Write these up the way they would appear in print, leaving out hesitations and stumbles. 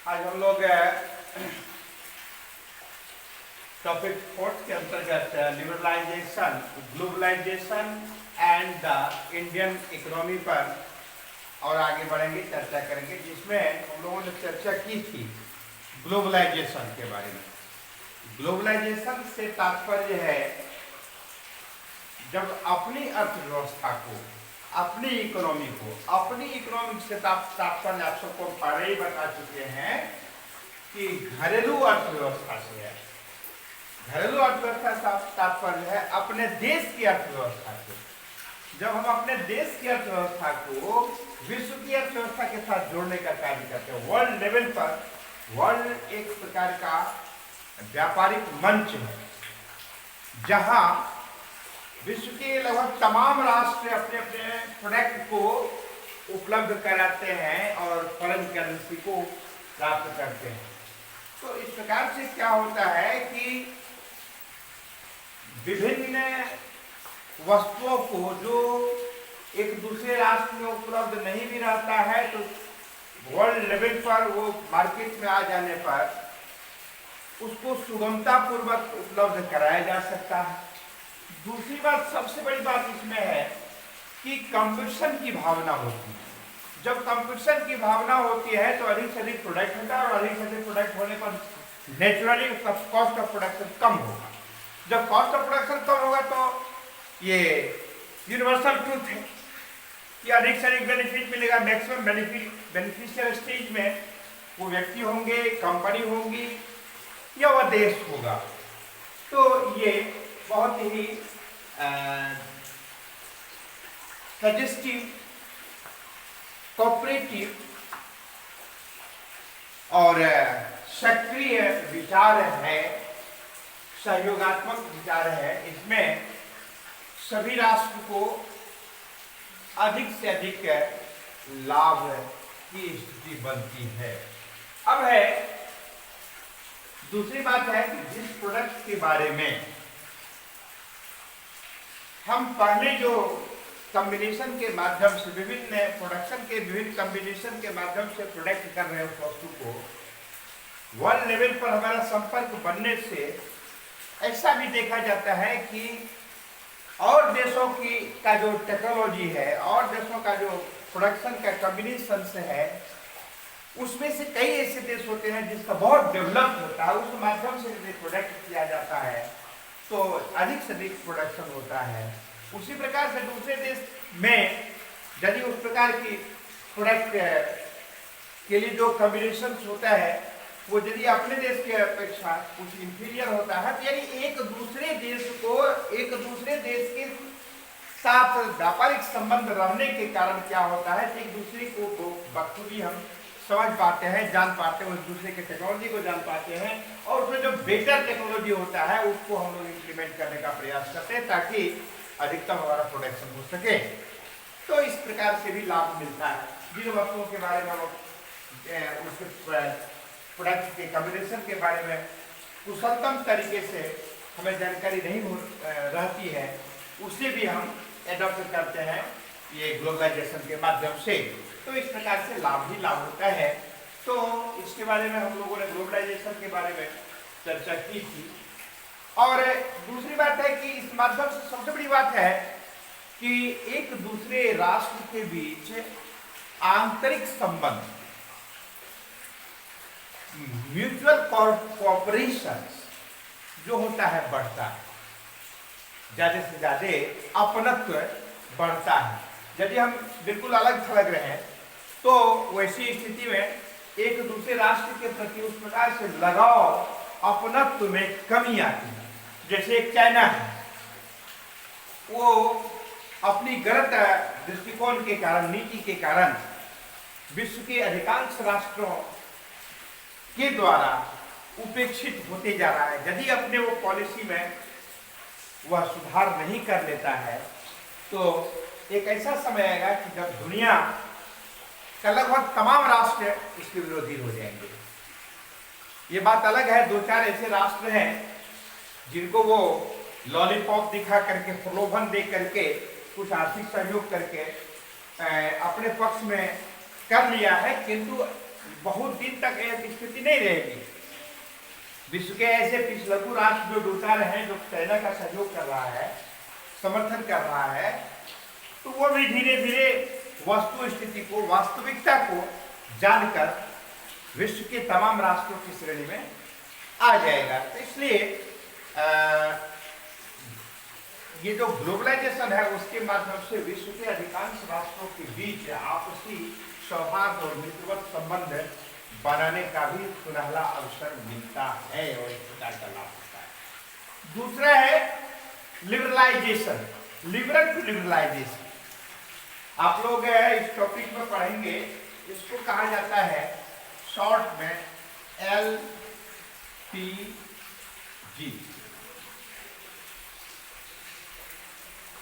आज हम लोग टॉपिक 4 के अंतर्गत liberalisation, globalisation and the Indian economy पर और आगे बढ़ेंगे, चर्चा करेंगे, जिसमें हम लोगों ने चर्चा की थी ग्लोबलाइजेशन के बारे में। ग्लोबलाइजेशन से तात्पर्य है जब अपनी अर्थव्यवस्था को, अपनी इकोनॉमी को, अपनी इकोनॉमिक से तात्पर्य आप सबको पहले ही बता चुके हैं कि घरेलू अर्थव्यवस्था से है। घरेलू अर्थव्यवस्था से तात्पर्य है अपने देश की अर्थव्यवस्था से। जब हम अपने देश की अर्थव्यवस्था को विश्व की अर्थव्यवस्था के साथ जोड़ने का कार्य करते हैं, वर्ल्ड लेवल पर, वर्ल्ड एक प्रकार का व्यापारिक मंच है जहां विश्व के लगभग तमाम राष्ट्र अपने अपने प्रोडक्ट को उपलब्ध कराते हैं और फॉरेन करेंसी को प्राप्त करते हैं। तो इस प्रकार से क्या होता है कि विभिन्न वस्तुओं को जो एक दूसरे राष्ट्र में उपलब्ध नहीं भी रहता है, तो वर्ल्ड लेवल पर वो मार्केट में आ जाने पर उसको सुगमता पूर्वक उपलब्ध कराया जा सकता है। दूसरी बात, सबसे बड़ी बात इसमें है कि कंपटीशन की भावना होती है। जब कंपटीशन की भावना होती है तो अधिक से अधिक प्रोडक्ट होता है और अधिक से अधिक प्रोडक्ट होने पर नेचुरली उसका कॉस्ट ऑफ प्रोडक्शन कम होगा। जब कॉस्ट ऑफ प्रोडक्शन कम होगा तो ये यूनिवर्सल ट्रूथ है कि अधिक से अधिक बेनिफिट मिलेगा। मैक्सिमम बेनिफिशियल स्टेज में वो व्यक्ति होंगे, कंपनी होंगी या वह देश होगा। तो ये बहुत ही सजेस्टिव, कोऑपरेटिव और सक्रिय विचार है, सहयोगात्मक विचार है। इसमें सभी राष्ट्र को अधिक से अधिक लाभ की स्थिति बनती है। अब है दूसरी बात है कि जिस प्रोडक्ट के बारे में हम पहले जो कॉम्बिनेशन के माध्यम से विभिन्न प्रोडक्शन के विभिन्न कॉम्बिनेशन के माध्यम से प्रोडक्ट कर रहे हैं उस वस्तु को, वर्ल्ड लेवल पर हमारा संपर्क बनने से ऐसा भी देखा जाता है कि और देशों की का जो टेक्नोलॉजी है और देशों का जो प्रोडक्शन का कॉम्बिनेशन से है, उसमें से कई ऐसे देश होते हैं जिसका बहुत डेवलप होता है, उस माध्यम से यदि प्रोडक्ट किया जाता है तो अधिक से अधिक प्रोडक्शन होता है। उसी प्रकार से दूसरे देश में यदि उस प्रकार की प्रोडक्ट के लिए जो कॉम्बिनेशन होता है वो यदि अपने देश की अपेक्षा कुछ इंफीरियर होता है, तो यानी एक दूसरे देश को एक दूसरे देश के साथ व्यापारिक संबंध रहने के कारण क्या होता है, एक दूसरे को बखूबी हम समझ पाते हैं, जान पाते हैं, एक दूसरे के टेक्नोलॉजी को जान पाते हैं और उसमें जो बेटर टेक्नोलॉजी होता है उसको हम लोग इम्प्लीमेंट करने का प्रयास करते हैं ताकि अधिकतम हमारा प्रोडक्शन हो सके। तो इस प्रकार से भी लाभ मिलता है। जिन वस्तुओं के बारे में हम उसके प्रोडक्ट के कॉम्बिनेशन के बारे में कुशलतम तरीके से हमें जानकारी नहीं रहती है, उसे भी हम एडॉप्ट करते हैं ये ग्लोबलाइजेशन के माध्यम से। तो इस प्रकार से लाभ ही लाभ होता है। तो इसके बारे में हम लोगों ने ग्लोबलाइजेशन के बारे में चर्चा की थी। और दूसरी बात है कि इस माध्यम से सबसे बड़ी बात है कि एक दूसरे राष्ट्र के बीच आंतरिक संबंध, म्यूचुअल कोऑपरेशन जो होता है बढ़ता है, ज्यादा से ज्यादा अपनत्व बढ़ता है। यदि हम बिल्कुल अलग थलग रहे हैं तो वैसी स्थिति में एक दूसरे राष्ट्र के प्रति उस प्रकार से लगाव, अपनत्व में कमी आती है। जैसे एक चाइना है, वो अपनी गलत दृष्टिकोण के कारण, नीति के कारण विश्व के अधिकांश राष्ट्रों के द्वारा उपेक्षित होते जा रहा है। यदि अपने वो पॉलिसी में वह सुधार नहीं कर लेता है तो एक ऐसा समय आएगा कि जब दुनिया का लगभग तमाम राष्ट्र इसके विरोधी हो जाएंगे। ये बात अलग है, दो चार ऐसे राष्ट्र हैं जिनको वो लॉलीपॉप दिखा करके, प्रलोभन दे करके, कुछ आर्थिक सहयोग करके अपने पक्ष में कर लिया है, किंतु बहुत दिन तक यह स्थिति नहीं रहेगी। विश्व के ऐसे पिछलग्गू राष्ट्र जो जुटा रहे हैं, जो चाइना का सहयोग कर रहा है, समर्थन कर रहा है, तो वो भी धीरे धीरे वस्तु स्थिति को, वास्तविकता को जानकर विश्व के तमाम राष्ट्रों की श्रेणी में आ जाएगा। तो इसलिए ये जो ग्लोबलाइजेशन है उसके माध्यम से विश्व के अधिकांश राष्ट्रों के बीच आपसी सौहार्द और मित्रवत संबंध बनाने का भी सुनहला अवसर मिलता है और इस प्रकार का लाभ होता है। दूसरा है लिबरलाइजेशन, लिबरल टू लिबरलाइजेशन। आप लोग इस टॉपिक में पढ़ेंगे, इसको कहा जाता है शॉर्ट में LPG।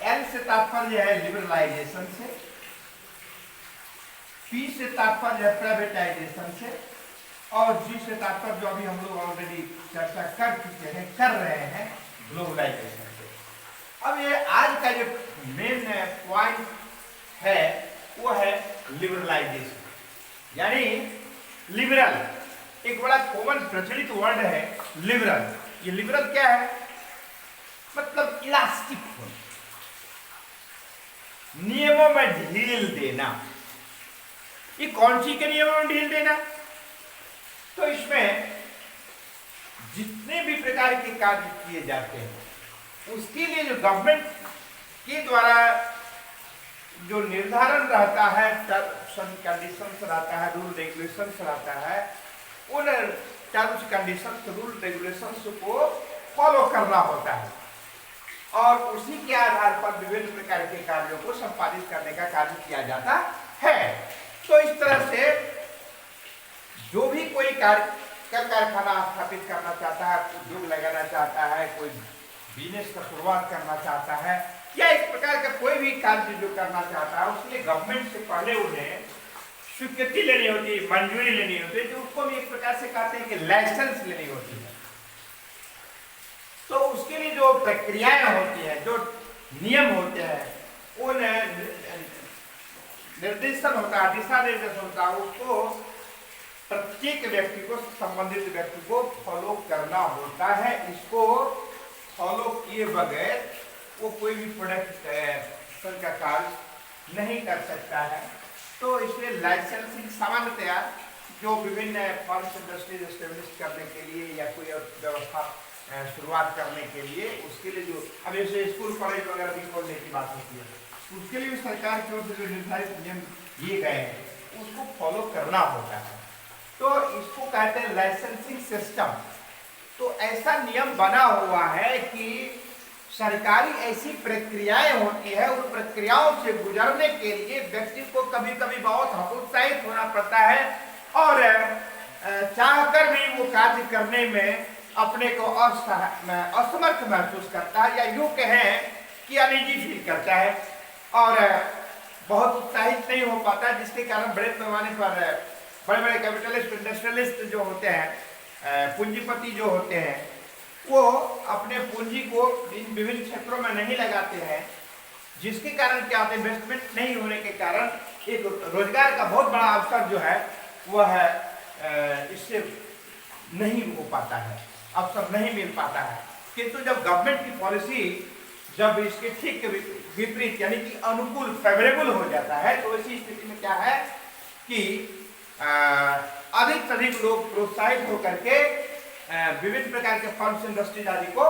L से तात्पर्य है लिबरलाइजेशन से, P से तात्पर्य है प्राइवेटाइजेशन से, और G से तात्पर्य जो अभी हम लोग ऑलरेडी चर्चा कर चुके हैं, कर रहे हैं, ग्लोबलाइजेशन से। अब ये आज का जो मेन पॉइंट है वो है लिबरलाइजेशन, यानी लिबरल एक बड़ा कॉमन प्रचलित वर्ड है लिबरल। ये लिबरल क्या है? मतलब इलास्टिक होना, नियमों में ढील देना। ये कौन सी के नियमों में ढील देना? तो इसमें जितने भी प्रकार के कार्य किए जाते हैं उसके लिए जो गवर्नमेंट के द्वारा जो निर्धारण रहता है, टर्म्स एंड कंडीशंस रहता है, रूल रेगुलेशंस रहता है, उन टर्म्स कंडीशंस रूल रेगुलेशंस को फॉलो करना होता है और उसी के आधार पर विभिन्न प्रकार के कार्यों को संपादित करने का कार्य किया जाता है। तो इस तरह से जो भी कोई कारखाना स्थापित करना चाहता है, उद्योग लगाना चाहता है, कोई बिजनेस का शुरुआत करना चाहता है, या इस प्रकार का कोई भी कार्य जो करना चाहता है, उसके लिए गवर्नमेंट से पहले उन्हें स्वीकृति लेनी होती है, मंजूरी लेनी होती है, जो उसको भी एक प्रकार से कहते हैं कि लाइसेंस लेनी होती है। तो उसके लिए जो प्रक्रियाएं होती है, जो नियम होते हैं, उन निर्देशन होता है, दिशा निर्देश होता है, उसको प्रत्येक व्यक्ति को, संबंधित व्यक्ति को फॉलो करना होता है। इसको फॉलो किए बगैर वो कोई भी प्रोडक्ट का कार्य नहीं कर सकता है। तो इसलिए लाइसेंसिंग सामान्यतया जो विभिन्न फॉरेस्ट इंडस्ट्रीज एस्टेब्लिश करने के लिए या कोई और व्यवस्था शुरुआत करने के लिए, उसके लिए जो अब जैसे स्कूल कॉलेज वगैरह भी खोलने की बात होती है, उसके लिए भी सरकार की ओर से जो निर्धारित नियम दिए गए हैं उसको फॉलो करना होता है। तो इसको कहते हैं लाइसेंसिंग सिस्टम। तो ऐसा नियम बना हुआ है कि सरकारी ऐसी प्रक्रियाएं होती है, उन प्रक्रियाओं से गुजरने के लिए व्यक्ति को कभी कभी बहुत हतोत्साहित होना पड़ता है और चाहकर भी वो कार्य करने में अपने को असमर्थ महसूस करता है, या यूं कहें कि अनिजी फील करता है और बहुत उत्साहित नहीं हो पाता, जिसके कारण बड़े पैमाने पर बड़े बड़े कैपिटलिस्ट इंडस्ट्रियलिस्ट जो होते हैं, पूंजीपति जो होते हैं, वो अपने पूंजी को इन विभिन्न क्षेत्रों में नहीं लगाते हैं, जिसके कारण क्या होता है, इन्वेस्टमेंट नहीं होने के कारण एक रोजगार का बहुत बड़ा अवसर जो है वह इससे नहीं हो पाता है, अवसर नहीं मिल पाता है। किंतु जब गवर्नमेंट की पॉलिसी जब इसके ठीक विपरीत यानी कि अनुकूल, फेवरेबल हो जाता है, तो ऐसी स्थिति में क्या है कि अधिक से अधिक लोग प्रोत्साहित होकर के विभिन्न प्रकार के फर्म्स, इंडस्ट्रीज आदि को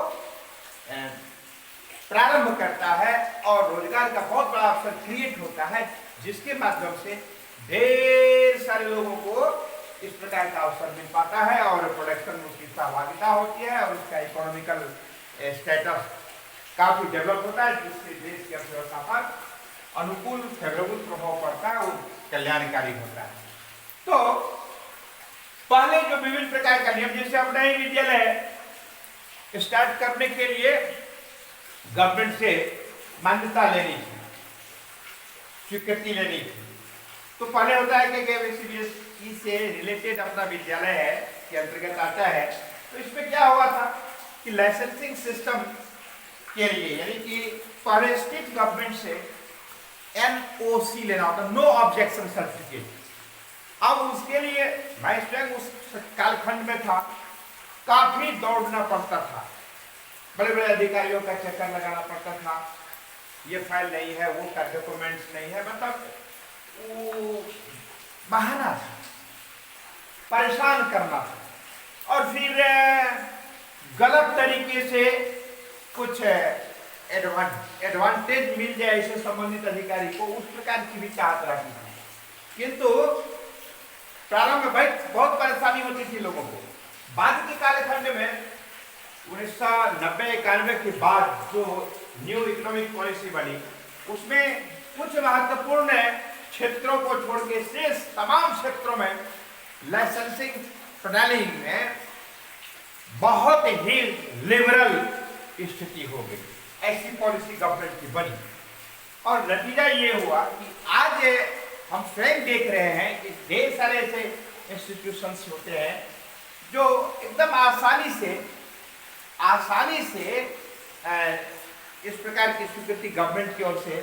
प्रारंभ करता है और रोजगार का बहुत बड़ा अवसर क्रिएट होता है, जिसके माध्यम से ढेर सारे लोगों को इस प्रकार का अवसर मिल पाता है और प्रोडक्शन में उसकी सहभागिता होती है और उसका इकोनॉमिकल स्टेटस काफी डेवलप होता है, जिससे देश की अर्थव्यवस्था पर अनुकूल, फेवरेबल प्रभाव पड़ता है और कल्याणकारी होता है। तो पहले जो विभिन्न प्रकार का नियम, जैसे अब नए विद्यालय स्टार्ट करने के लिए गवर्नमेंट से मान्यता लेनी थी, स्वीकृति लेनी थी, तो पहले होता है कि सीबीएसई से रिलेटेड अपना विद्यालय है के अंतर्गत आता है। तो इसमें क्या हुआ था कि लाइसेंसिंग सिस्टम के लिए, यानी कि पहले स्टेट गवर्नमेंट से NOC लेना होता, नो ऑब्जेक्शन सर्टिफिकेट। अब उसके लिए मैं स्वयं उस कालखंड में था, काफी दौड़ना पड़ता था, बड़े बड़े अधिकारियों का चक्कर लगाना पड़ता था, ये फाइल नहीं है, वो का डॉक्यूमेंट्स नहीं है, मतलब वो बहाना था, परेशान करना था। और फिर गलत तरीके से कुछ एडवांटेज मिल जाए इसे संबंधित अधिकारी को, उस प्रकार की भी चाहत रखी थी। किंतु प्रारंभ में बहुत परेशानी होती थी लोगों को। बाद के कालखंड में 1990-91 के बाद जो न्यू इकोनॉमिक पॉलिसी बनी, उसमें कुछ महत्वपूर्ण क्षेत्रों को छोड़ के शेष तमाम क्षेत्रों में लाइसेंसिंग प्रणाली में बहुत ही लिबरल स्थिति हो गई। ऐसी पॉलिसी गवर्नमेंट की बनी और नतीजा ये हुआ कि आज हम स्वयं देख रहे हैं कि ढेर सारे ऐसे इंस्टीट्यूशंस होते हैं जो एकदम आसानी से इस प्रकार की स्वीकृति गवर्नमेंट की ओर से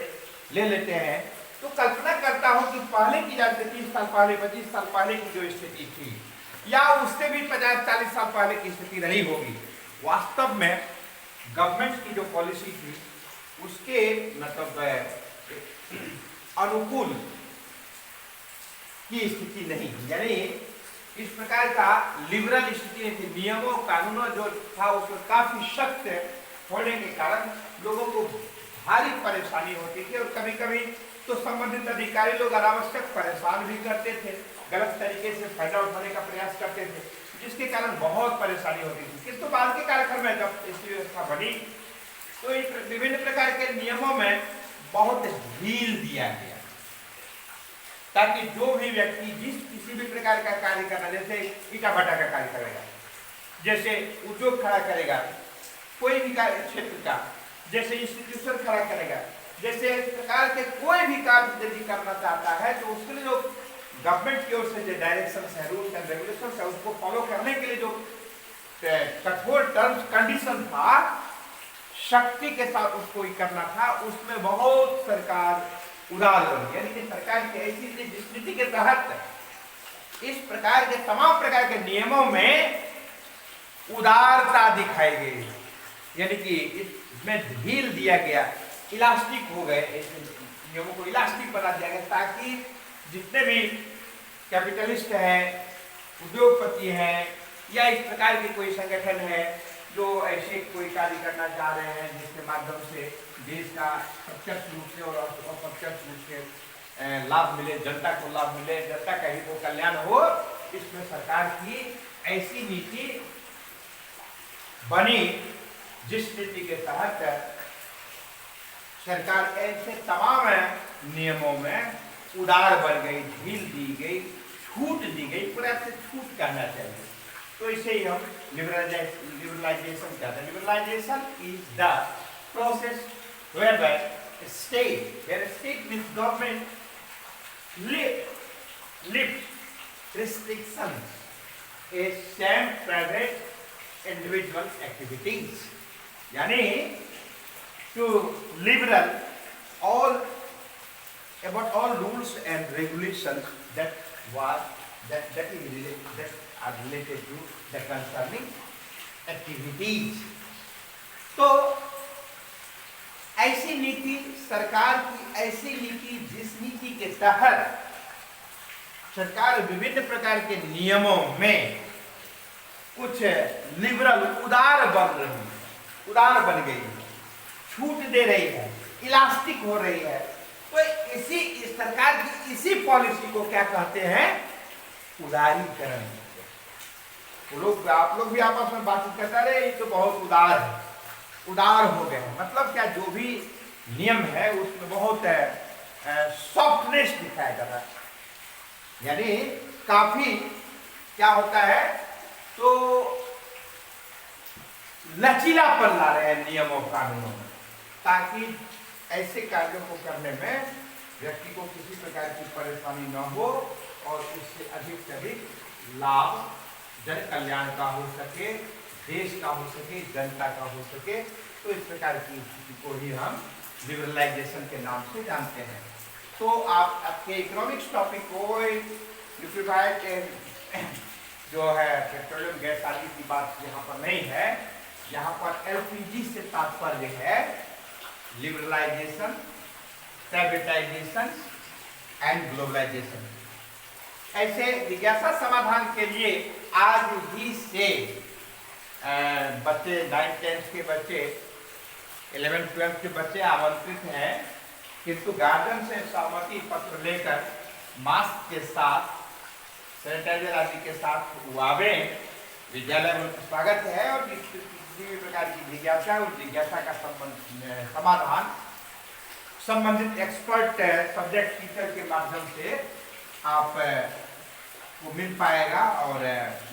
ले लेते हैं। तो कल्पना करता हूं कि पहले की जैसे 30 साल पहले, 25 साल पहले की जो स्थिति थी, या उससे भी 50-40 साल पहले की स्थिति रही होगी, वास्तव में गवर्नमेंट की जो पॉलिसी थी उसके मतलब अनुकूल की स्थिति नहीं थी। यानी इस प्रकार का लिबरल स्थिति नहीं थी। नियमों कानूनों जो था उसमें काफी सख्त होने के कारण लोगों को भारी परेशानी होती थी, और कभी कभी तो संबंधित अधिकारी लोग अनावश्यक परेशान भी करते थे, गलत तरीके से फायदा उठाने का प्रयास करते थे, जिसके कारण बहुत परेशानी होती थी। किंतु बाद के कालखंड में जब इस व्यवस्था बनी तो विभिन्न प्रकार के नियमों में बहुत ढील दिया गया, ताकि जो भी व्यक्ति किसी भी प्रकार का कार्य करना, जैसे ईटा भट्टा का कार्य करेगा, जैसे उद्योग खड़ा करेगा, कोई भी कार्य क्षेत्र का, जैसे इंस्टीट्यूशन खड़ा करेगा, जैसे इस प्रकार के कोई भी कार्य यदि करना चाहता है तो उसके लिए जो गवर्नमेंट की ओर से जो डायरेक्शन है, रूल्स एंड रेगुलेशन है, उसको फॉलो करने के लिए जो कठोर टर्म्स कंडीशन था, शक्ति के साथ उसको ही करना था, उसमें बहुत सरकार उदार बनी। यानी कि सरकार की ऐसी नीति के तहत इस प्रकार के तमाम प्रकार के नियमों में उदारता दिखाई गई, यानी कि इसमें ढील दिया गया, इलास्टिक हो गए, नियमों को इलास्टिक बना दिया गया, ताकि जितने भी कैपिटलिस्ट हैं, उद्योगपति हैं, या इस प्रकार के कोई संगठन है जो ऐसे कोई कार्य करना चाह रहे हैं जिसके माध्यम से देश का प्रत्यक्ष रूप से और अप्रत्यक्ष रूप से लाभ मिले, जनता को लाभ मिले, जनता का हित हो, कल्याण हो, इसमें सरकार की ऐसी नीति बनी जिस नीति के तहत सरकार ऐसे तमाम नियमों में उदार बन गई, ढील दी गई, छूट दी गई, पूरा से छूट कहना चाहिए। तो इसे ही हम लिबरलाइजेशन कहते हैं। Liberalisation is the process whereby state means government lift restrictions is some private individual activities, यानी to liberal all about all rules and regulations that are related to the concerning activities। तो ऐसी नीति, सरकार की ऐसी नीति जिस नीति के तहत सरकार विभिन्न प्रकार के नियमों में कुछ लिबरल उदार बन गई है, छूट दे रही है, इलास्टिक हो रही है, तो इसी सरकार की इसी पॉलिसी को क्या कहते हैं? उदारीकरण। आप लोग भी आपस में बातचीत करते रहे, ये तो बहुत उदार है, उदार हो गए। मतलब क्या, जो भी नियम है उसमें बहुत सॉफ्टनेस दिखाया जाता है, यानी काफी क्या होता है, तो लचीलापन ला रहे हैं नियमों कानूनों में, ताकि ऐसे कार्यों को करने में व्यक्ति को किसी प्रकार की परेशानी न हो और उससे अधिक से अधिक लाभ जन कल्याण का हो सके, देश का हो सके, जनता का हो सके। तो इस प्रकार की स्थिति को ही हम लिबरलाइजेशन के नाम से जानते हैं। तो आप आपके इकोनॉमिक्स टॉपिक को लिक्विफाइड जो है पेट्रोलियम गैस आदि की बात यहाँ पर नहीं है। यहाँ पर एलपीजी से तात्पर्य है लिबरलाइजेशन, प्राइवेटाइजेशन एंड ग्लोबलाइजेशन। ऐसे जिज्ञासा समाधान के लिए आज ही से बच्चे 9-10 के बच्चे, 11-12 के बच्चे आमंत्रित हैं, किंतु गार्जियन से सहमति पत्र लेकर मास्क के साथ, सैनिटाइजर आदि के साथ वो आवे। विद्यालय में स्वागत है और किसी भी प्रकार की जिज्ञासा, उस जिज्ञासा का समाधान संबंधित एक्सपर्ट सब्जेक्ट टीचर के माध्यम से आप को मिल पाएगा। और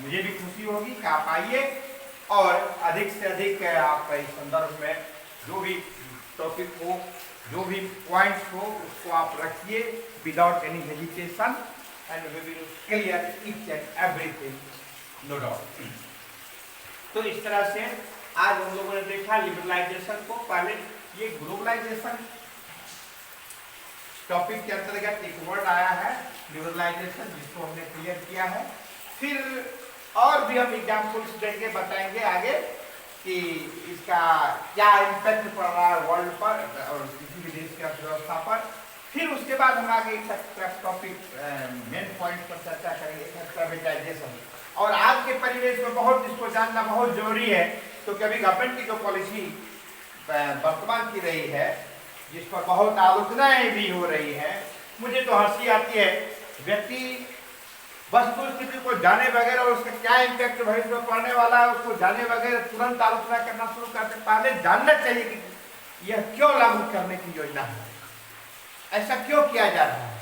मुझे भी खुशी होगी कि आप आइए और अधिक से अधिक आप इस संदर्भ में जो भी टॉपिक हो, जो भी पॉइंट्स हो, उसको आप रखिए without any hesitation and we will clear each and everything, no doubt. तो इस तरह से आज हम लोगों ने देखा लिबरलाइजेशन को। पहले ये ग्लोबलाइजेशन टॉपिक के अंतर्गत एक वर्ड आया है लिबरलाइजेशन, जिसको हमने क्लियर किया है। फिर और भी हम एग्जाम्पल्स देंगे, बताएंगे आगे कि इसका क्या इम्पैक्ट पड़ रहा है वर्ल्ड पर और किसी भी देश की अर्थव्यवस्था पर। फिर उसके बाद हम आगे एक टॉपिक मेन पॉइंट पर चर्चा करेंगे, प्राइवेटाइजेशन। और आज के परिवेश में बहुत इसको जानना बहुत जरूरी है, क्योंकि अभी गवर्नमेंट की जो पॉलिसी वर्तमान की रही है, जिस पर बहुत आलोचनाएं भी हो रही है, मुझे तो हंसी आती है। व्यक्ति वस्तु स्थिति को जाने बगैर और उसका क्या इम्पैक्ट भविष्य में पड़ने वाला है उसको जाने बगैर तुरंत आलोचना करना शुरू करते। पहले जानना चाहिए कि यह क्यों लागू करने की योजना है, ऐसा क्यों किया जा रहा है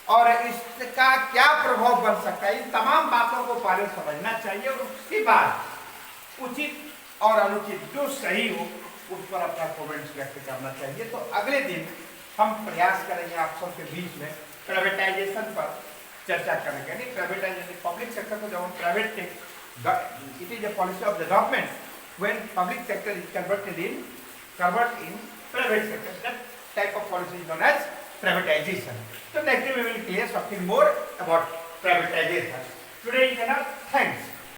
और इसका क्या प्रभाव बन सकता है। इन तमाम बातों को पहले समझना चाहिए और उसके बाद उचित और अनुचित जो सही हो उस पर अपना कमेंट्स व्यक्त करना चाहिए। तो अगले दिन हम प्रयास करेंगे आप सबके बीच में प्राइवेटाइजेशन पर चर्चा करेंगे। यानी प्राइवेटाइजेशन, पब्लिक सेक्टर को जब हम private, it is a policy of the government when public sector is convert in private sector, that type of policy is known as privatisation. So next we will clear something more about privatization. Today is enough. Thanks.